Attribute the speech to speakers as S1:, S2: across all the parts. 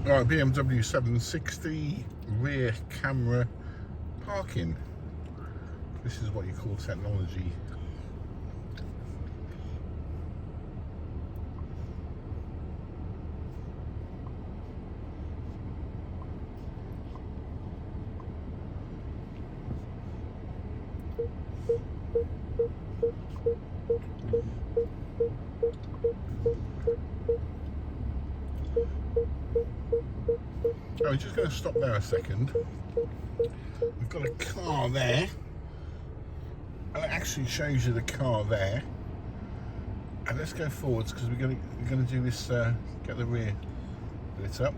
S1: Right, BMW 760 rear camera parking. This is what you call technology. I'm just going to stop there a second. We've got a car there, and it actually shows you the car there. And let's go forwards because we're going to do this. Get the rear lit up.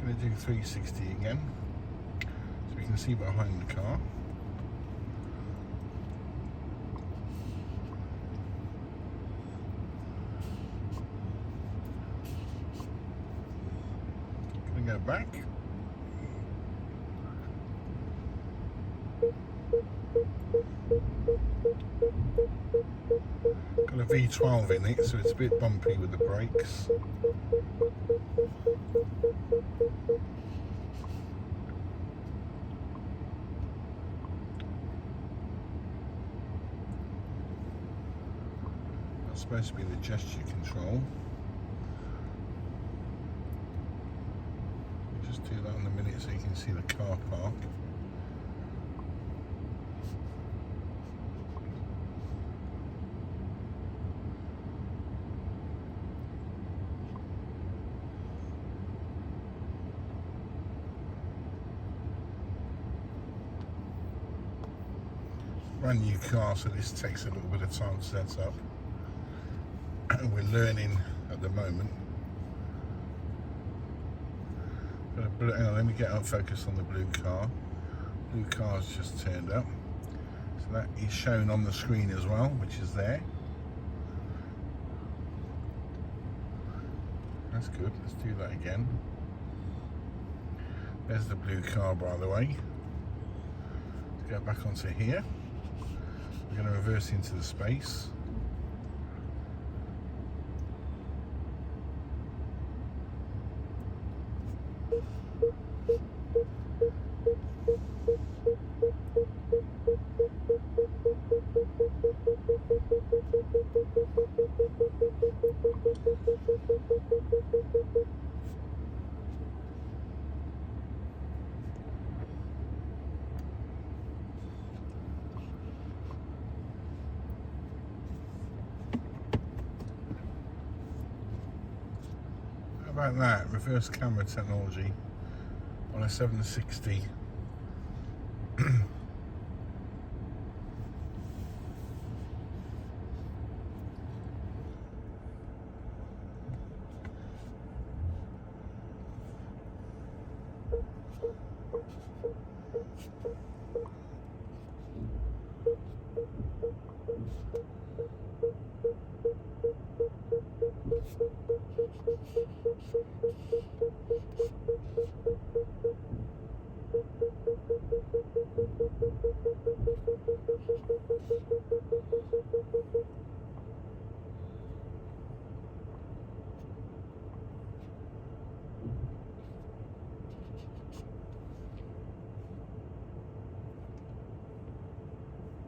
S1: Going to do 360 again, so we can see behind the car. Go back. Got a V12 in it, so it's a bit bumpy with the brakes. That's supposed to be the gesture control. Just do that in a minute so you can see the car park. Brand new car, so this takes a little bit of time to set up. We're learning at the moment. Hang on, let me get up focus on the blue car. Blue car's just turned up. So that is shown on the screen as well, which is there. That's good, let's do that again. There's the blue car, by the way. Let's go back onto here. We're going to reverse into the space. How about that, reverse camera technology on a 760.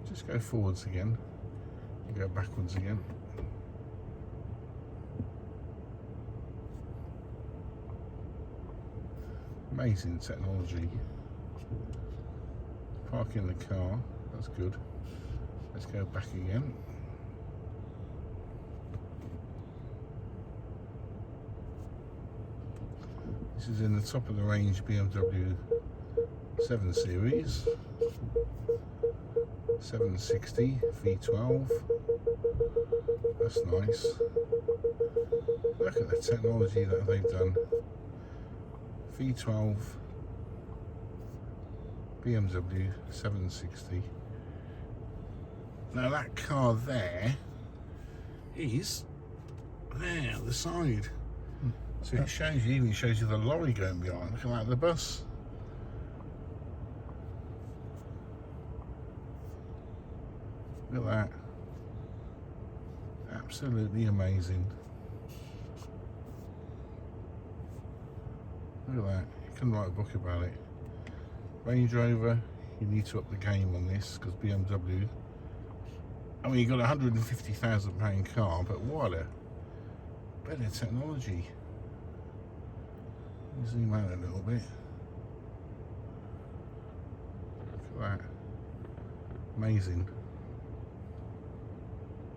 S1: Just go forwards again and go backwards again. Amazing technology. Parking the car, that's good. Let's go back again. This is in the top of the range BMW 7 Series. 760 V12. That's nice. Look at the technology that they've done. V12 BMW 760. Now that car there is there at the side. So it shows you, even shows you the lorry going behind. Look at that, the bus. Look at that. Absolutely amazing. Look at that. You can write a book about it. Range Rover, you need to up the game on this because BMW. I mean, you got a £150,000 car, but what a better technology. Zoom out a little bit. Look at that. Amazing.